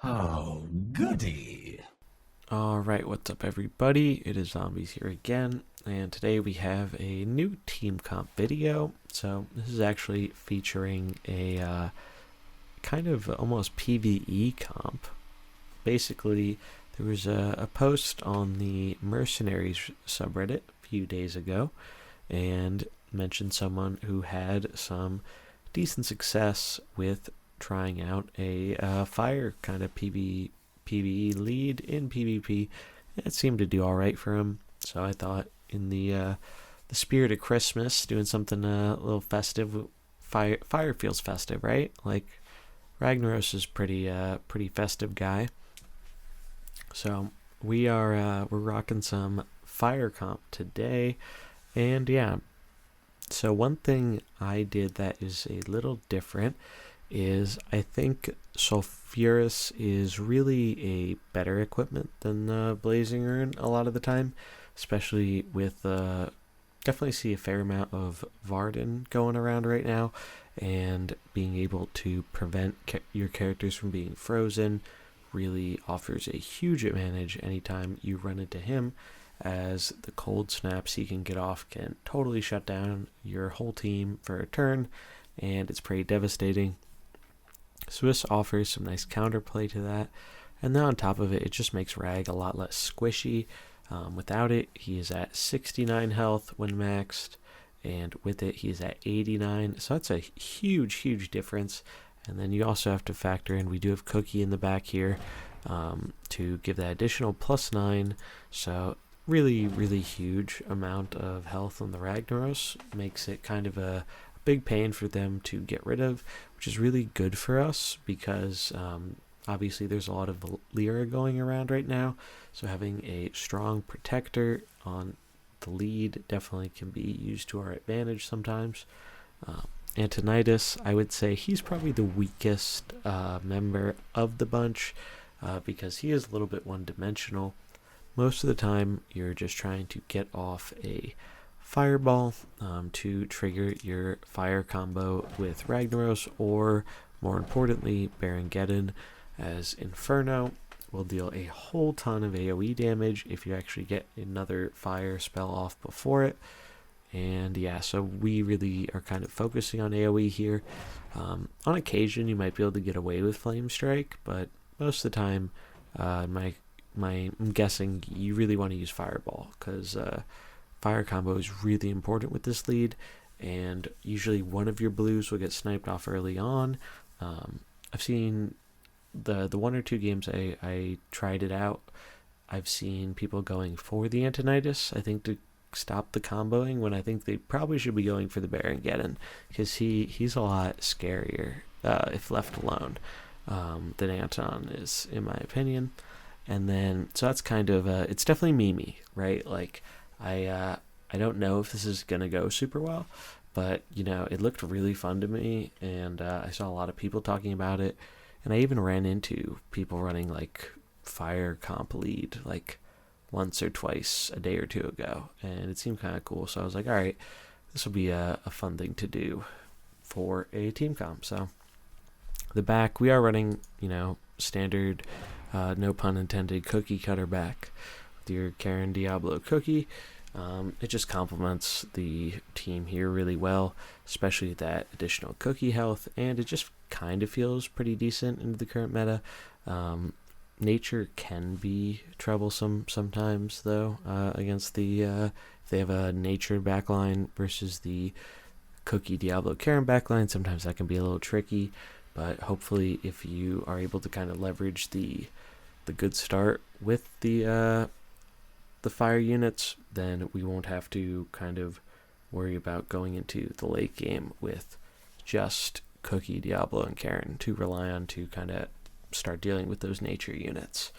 Oh, goody. Alright, what's up everybody? It is Zombies here again, and today we have a new team comp video. So this is actually featuring a kind of almost PvE comp. Basically, there was a post on the Mercenaries subreddit a few days ago, and mentioned someone who had some decent success with trying out a fire kind of PvE lead in PvP. It seemed to do all right for him, so I thought, in the spirit of Christmas, doing something a little festive. Fire feels festive, right? Like Ragnaros is pretty festive guy. So we're rocking some fire comp today, and yeah. So one thing I did that is a little different is I think Sulfurous is really a better equipment than the Blazing Urn a lot of the time, especially with definitely see a fair amount of Varden going around right now, and being able to prevent your characters from being frozen really offers a huge advantage anytime you run into him, as the cold snaps he can get off can totally shut down your whole team for a turn, and it's pretty devastating. Swiss offers some nice counterplay to that, and then on top of it, it just makes Rag a lot less squishy. Without it, he is at 69 health when maxed, and with it, he is at 89. So that's a huge difference. And then you also have to factor in, we do have Cookie in the back here to give that additional +9. So really huge amount of health on the Ragnaros makes it kind of a big pain for them to get rid of, which is really good for us because obviously there's a lot of Lyra going around right now, so having a strong protector on the lead definitely can be used to our advantage sometimes. Antonidas, I would say he's probably the weakest member of the bunch because he is a little bit one-dimensional. Most of the time, you're just trying to get off a fireball to trigger your fire combo with Ragnaros, or more importantly, Baron, as Inferno will deal a whole ton of AoE damage if you actually get another fire spell off before it. And yeah, so we really are kind of focusing on AoE here. On occasion, you might be able to get away with Flame Strike, but most of the time, I'm guessing you really want to use Fireball, because fire combo is really important with this lead, and usually one of your blues will get sniped off early on. I've seen the one or two games I tried it out, I've seen people going for the Antonidas, I think, to stop the comboing, when I think they probably should be going for the Baron, because he's a lot scarier if left alone than Anton is, in my opinion. And then, so that's kind of it's definitely memey, right? Like I don't know if this is gonna go super well, but it looked really fun to me, and I saw a lot of people talking about it, and I even ran into people running like fire comp lead like once or twice a day or two ago, and it seemed kind of cool. So I was like, all right, this will be a fun thing to do for a team comp. So the back, we are running, standard, no pun intended, cookie cutter back with your Karen Diablo cookie. It just complements the team here really well, especially that additional cookie health, and it just kind of feels pretty decent into the current meta. Nature can be troublesome sometimes, though, against the if they have a nature backline versus the cookie Diablo Karen backline. Sometimes that can be a little tricky, but hopefully if you are able to kind of leverage the good start with the fire units, then we won't have to kind of worry about going into the late game with just cookie Diablo and Karen to rely on to kind of start dealing with those nature units.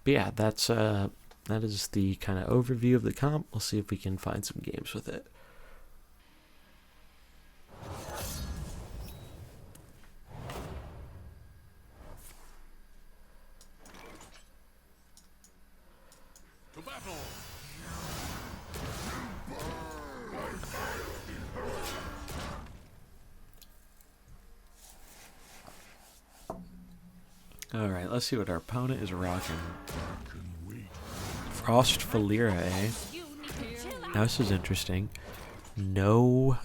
But yeah, that is the kind of overview of the comp. We'll see if we can find some games with it. To battle! Alright, let's see what our opponent is rocking. Frost Valera, eh? Now this is interesting. No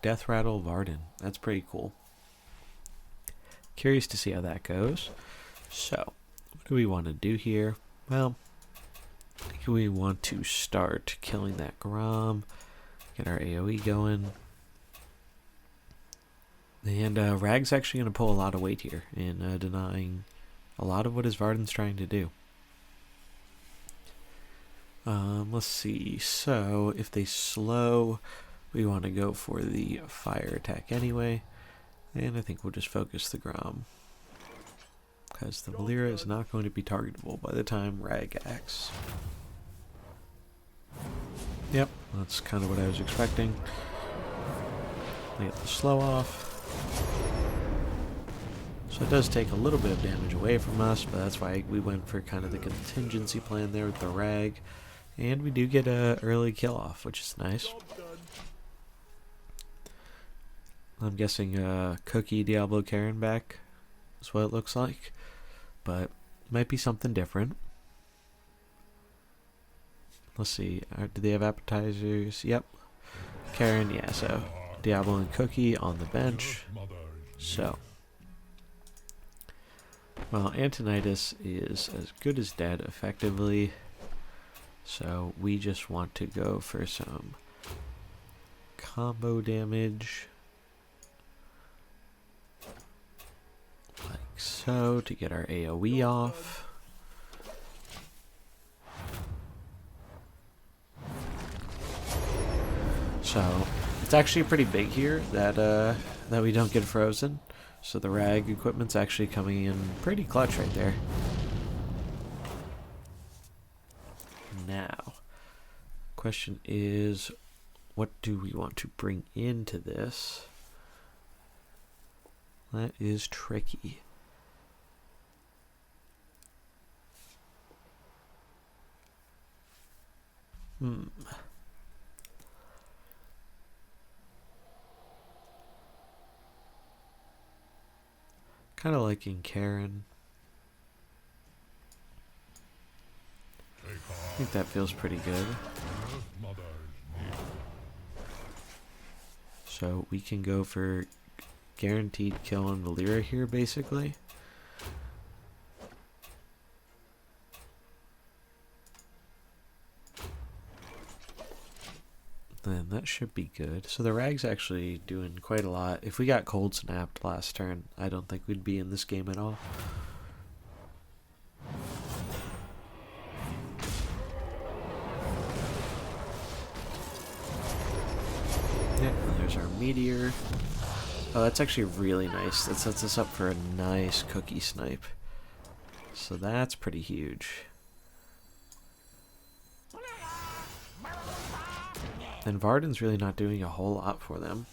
Death Rattle Varden. That's pretty cool. Curious to see how that goes. So, what do we want to do here? Well, I think we want to start killing that Grom, get our AoE going. And Rag's actually going to pull a lot of weight here in denying a lot of what his Varden's trying to do. Let's see. So, if they slow, we want to go for the fire attack anyway. And I think we'll just focus the Grom, because the Valera is not going to be targetable by the time Rag acts. Yep, that's kind of what I was expecting. I get the slow off. So it does take a little bit of damage away from us, but that's why we went for kind of the contingency plan there with the Rag. And we do get a early kill off, which is nice. I'm guessing Cookie Diablo Karen back is what it looks like, but might be something different. Let's see, do they have appetizers? Yep. Karen, yeah, so Diablo and Cookie on the bench. So, well, Antonidas is as good as dead effectively, so we just want to go for some combo damage. Like so, to get our AoE off. So, it's actually pretty big here that that we don't get frozen. So the Rag equipment's actually coming in pretty clutch right there. Now, question is, what do we want to bring into this? That is tricky. Kind of liking Karen. I think that feels pretty good. So we can go for guaranteed kill on Valera here, basically. Then that should be good. So the Rag's actually doing quite a lot. If we got cold snapped last turn, I don't think we'd be in this game at all. Yeah, there's our meteor. Oh, that's actually really nice. That sets us up for a nice cookie snipe. So that's pretty huge. And Varden's really not doing a whole lot for them.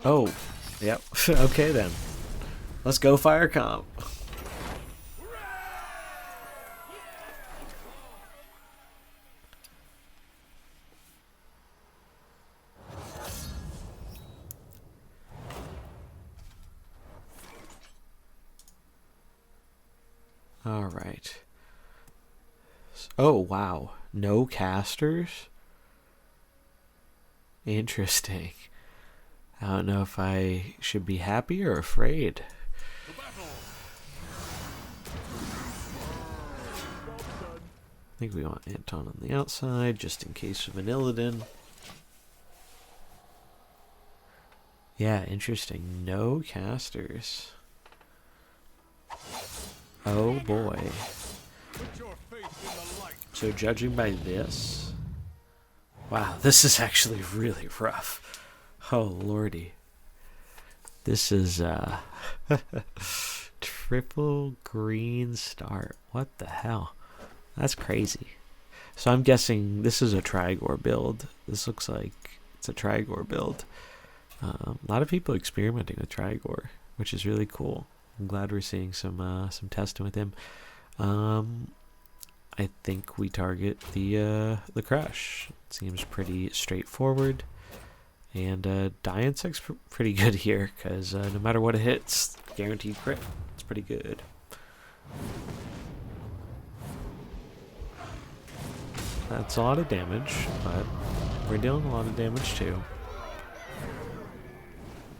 Oh, yep. Okay then. Let's go fire comp. All right. Oh, wow. No casters? Interesting. I don't know if I should be happy or afraid. I think we want Anton on the outside, just in case of an Illidan. Yeah, interesting. No casters. Oh boy. So judging by this, wow, this is actually really rough. Oh lordy. This is triple green start. What the hell? That's crazy. So I'm guessing this is a Trigor build. This looks like it's a Trigor build. A lot of people experimenting with Trigor, which is really cool. I'm glad we're seeing some testing with him. I think we target the crush. It seems pretty straightforward, And Die Insect's pretty good here, because no matter what it hits, guaranteed crit. It's pretty good. That's a lot of damage, but we're dealing a lot of damage too.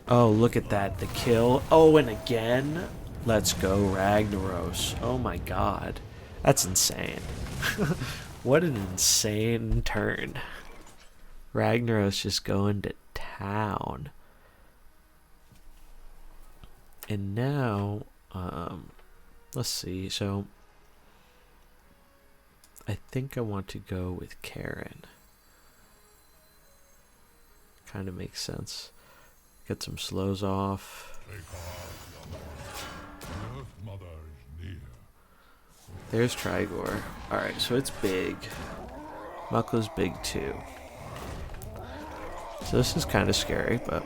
Oh, look at that, the kill. Oh, and again? Let's go, Ragnaros. Oh my god. That's insane. What an insane turn. Ragnaros just going to town. And now, let's see, so I think I want to go with Karen. Kind of makes sense. Get some slows off. There's Trigor. Alright, so it's big. Muckla's big too. So this is kind of scary, but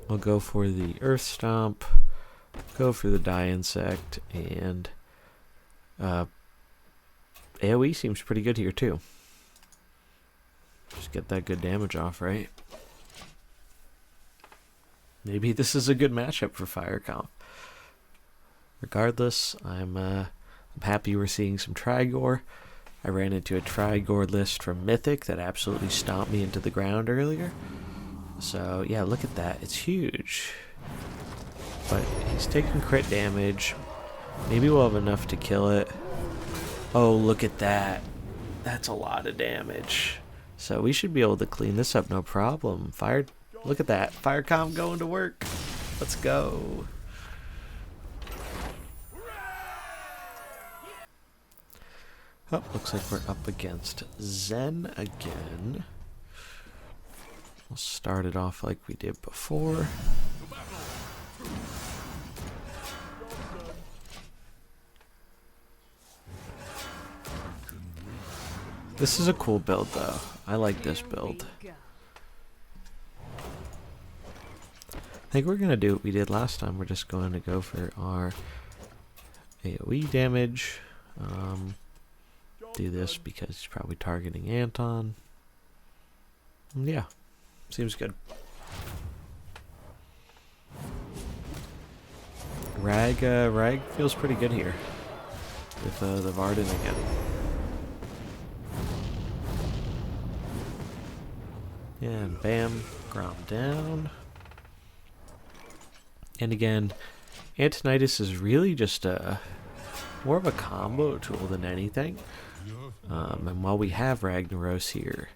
I'll go for the Earth Stomp, go for the Die Insect, and AoE seems pretty good here too. Just get that good damage off, right? Maybe this is a good matchup for Fire Comp. Regardless, I'm happy we're seeing some Trigor. I ran into a Trigor list from Mythic that absolutely stomped me into the ground earlier. So yeah, look at that. It's huge. But he's taking crit damage. Maybe we'll have enough to kill it. Oh, look at that. That's a lot of damage. So we should be able to clean this up no problem. Look at that. Fire Comp going to work. Let's go. Oh, looks like we're up against Zen again. We'll start it off like we did before. This is a cool build though. I like this build. I think we're going to do what we did last time. We're just going to go for our AoE damage. Do this because he's probably targeting Anton. Yeah, seems good. Rag feels pretty good here with the Varden again. Yeah, and bam, Grom down. And again, Antonidas is really just more of a combo tool than anything. And while we have Ragnaros here,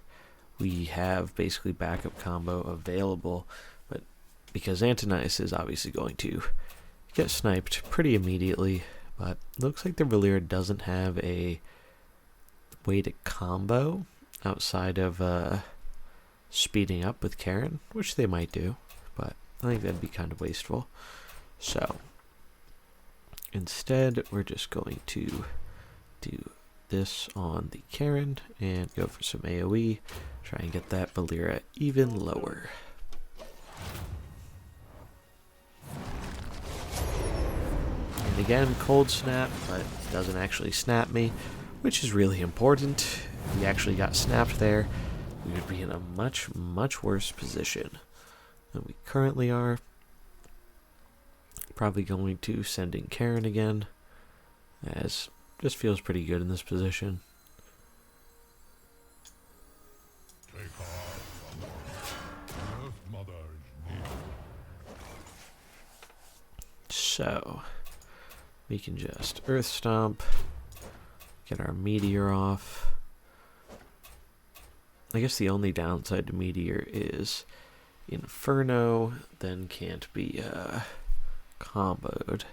we have basically backup combo available, but because Antonidas is obviously going to get sniped pretty immediately, but looks like the Valyria doesn't have a way to combo outside of speeding up with Karen, which they might do, but I think that'd be kind of wasteful. So instead, we're just going to do this on the Karen and go for some AoE, try and get that Valyria even lower. And again, cold snap, but it doesn't actually snap me, which is really important. If we actually got snapped there, we would be in a much, much worse position than we currently are. Probably going to send in Karen again, as just feels pretty good in this position. So we can just Earth Stomp, get our Meteor off. I guess the only downside to Meteor is Inferno then can't be comboed.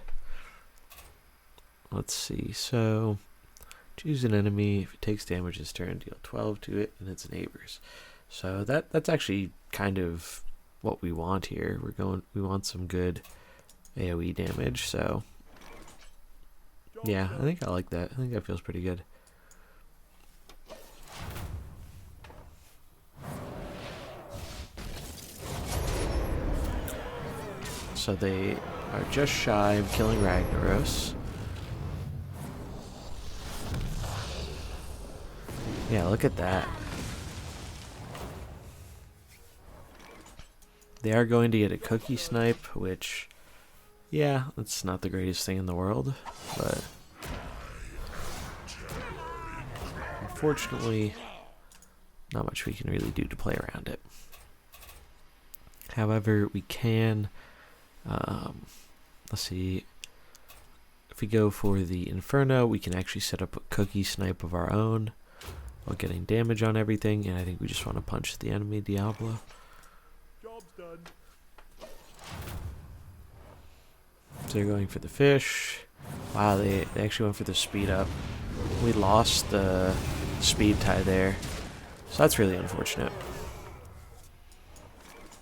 Let's see, so choose an enemy. If it takes damage this turn, deal 12 to it and its neighbors. So that's actually kind of what we want here. We want some good AoE damage, so yeah, I think I like that. I think that feels pretty good. So they are just shy of killing Ragnaros. Yeah, look at that. They are going to get a cookie snipe, which, yeah, it's not the greatest thing in the world, but unfortunately, not much we can really do to play around it. However, we can, let's see, if we go for the Inferno, we can actually set up a cookie snipe of our own while getting damage on everything, and I think we just want to punch the enemy Diablo. Job's done. So they're going for the fish. Wow, they actually went for the speed up. We lost the speed tie there, so that's really unfortunate.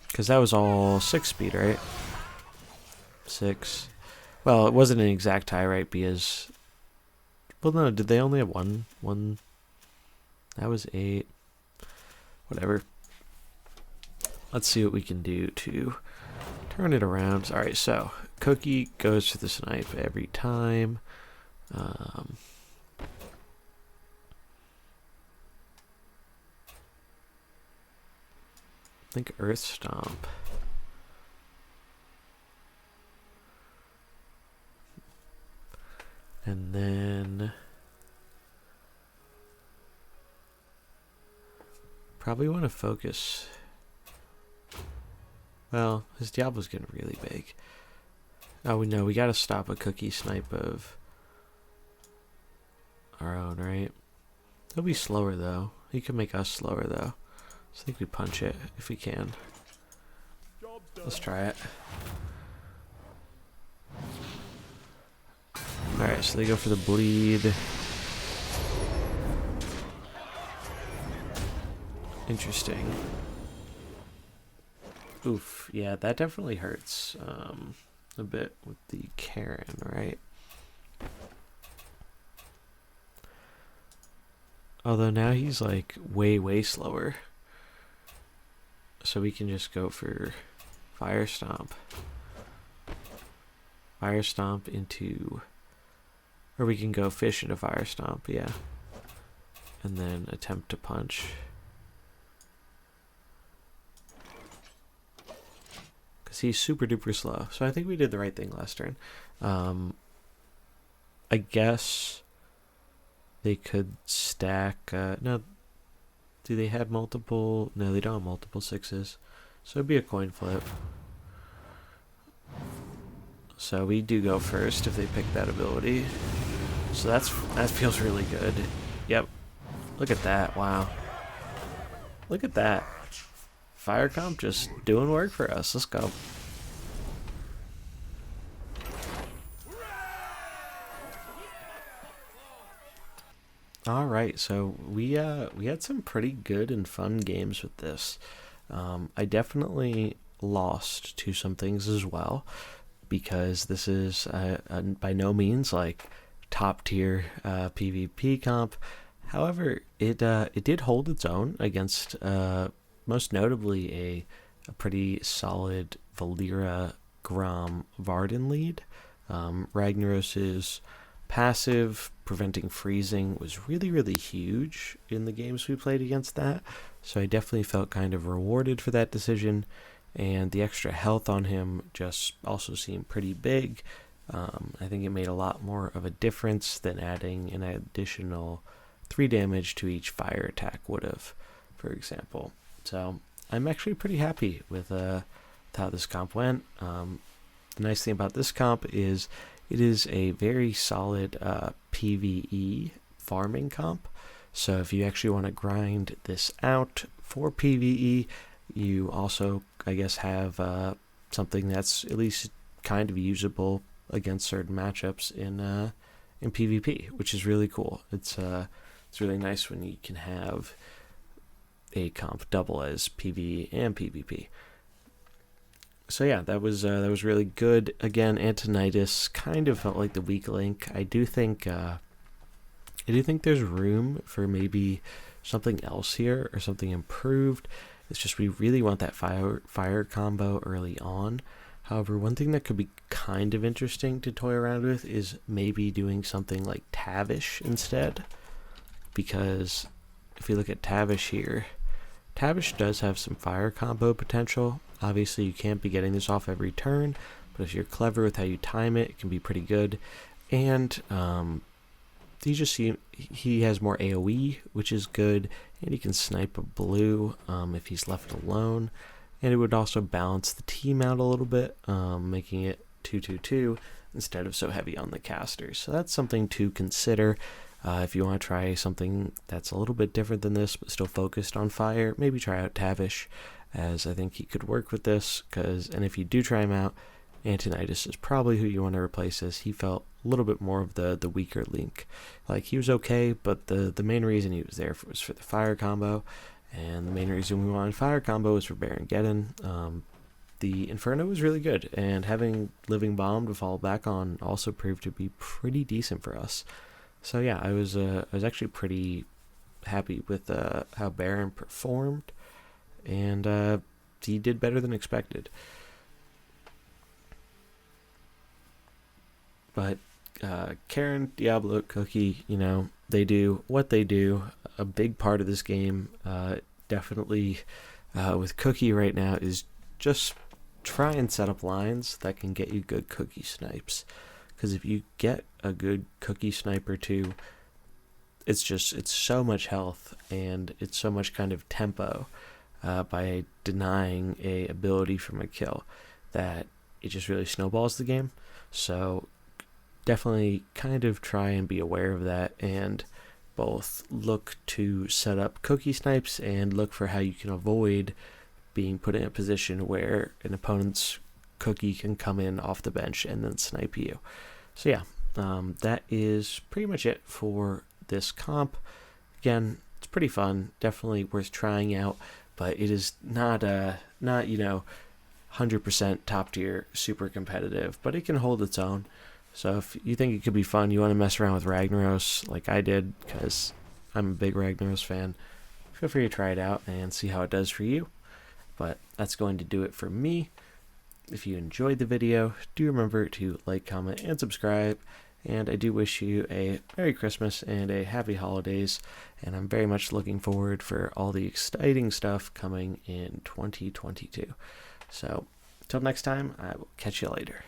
Because that was all 6 speed, right? 6. Well, it wasn't an exact tie, right? Because, well, no, did they only have one? That was 8. Whatever. Let's see what we can do to turn it around. All right, so Cookie goes for the snipe every time. I think Earth Stomp. And then probably want to focus. Well, his Diablo's getting really big. Oh, no, we got to stop a cookie snipe of our own, right? He'll be slower, though. He can make us slower, though. So I think we punch it if we can. Let's try it. Alright, so they go for the bleed. Interesting. Oof, yeah, that definitely hurts a bit with the Karen, right? Although now he's like way slower. So we can just go for Fire Stomp. Fire Stomp into... Or we can go Fish into Fire Stomp, yeah. And then attempt to punch. Because he's super duper slow. So I think we did the right thing last turn. I guess they could stack... no, do they have multiple... No, they don't have multiple 6s. So it'd be a coin flip. So we do go first if they pick that ability. So that feels really good. Yep. Look at that. Wow. Look at that. Fire comp just doing work for us. Let's go. All right, so we had some pretty good and fun games with this. I definitely lost to some things as well, because this is by no means like top tier PvP comp. However, it did hold its own against most notably a pretty solid Valera Grom Varden lead. Ragnaros's passive preventing freezing was really huge in the games we played against that, so I definitely felt kind of rewarded for that decision, and the extra health on him just also seemed pretty big. I think it made a lot more of a difference than adding an additional 3 damage to each fire attack would have, for example. So I'm actually pretty happy with how this comp went. The nice thing about this comp is it is a very solid PvE farming comp. So if you actually want to grind this out for PvE, you also, I guess, have something that's at least kind of usable against certain matchups in PvP, which is really cool. It's really nice when you can have a comp double as PvE and PvP. So yeah, that was really good. Again, Antonidas kind of felt like the weak link. I do think there's room for maybe something else here or something improved. It's just we really want that fire combo early on. However, one thing that could be kind of interesting to toy around with is maybe doing something like Tavish instead. Because if you look at Tavish here, Tavish does have some fire combo potential. Obviously, you can't be getting this off every turn, but if you're clever with how you time it, it can be pretty good. And he has more AoE, which is good, and he can snipe a blue if he's left alone. And it would also balance the team out a little bit, making it 2-2-2 instead of so heavy on the casters. So that's something to consider. If you want to try something that's a little bit different than this, but still focused on fire, maybe try out Tavish, as I think he could work with this. And if you do try him out, Antonidas is probably who you want to replace this. He felt a little bit more of the weaker link. Like, he was okay, but the main reason he was there was for the fire combo, and the main reason we wanted fire combo was for Baron Geddon. The Inferno was really good, and having Living Bomb to fall back on also proved to be pretty decent for us. So yeah, I was actually pretty happy with how Baron performed, and he did better than expected. But Karen, Diablo, Cookie, they do what they do. A big part of this game, definitely with Cookie right now, is just try and set up lines that can get you good Cookie snipes. Because if you get a good Cookie sniper too, it's so much health and it's so much kind of tempo by denying a ability from a kill that it just really snowballs the game. So definitely kind of try and be aware of that, and both look to set up Cookie snipes and look for how you can avoid being put in a position where an opponent's Cookie can come in off the bench and then snipe you. So yeah, that is pretty much it for this comp. Again, it's pretty fun, definitely worth trying out, but it is not 100% top tier, super competitive, but it can hold its own. So if you think it could be fun, you want to mess around with Ragnaros like I did, because I'm a big Ragnaros fan, feel free to try it out and see how it does for you. But that's going to do it for me. If you enjoyed the video, do remember to like, comment, and subscribe. And I do wish you a Merry Christmas and a Happy Holidays. And I'm very much looking forward for all the exciting stuff coming in 2022. So, until next time, I will catch you later.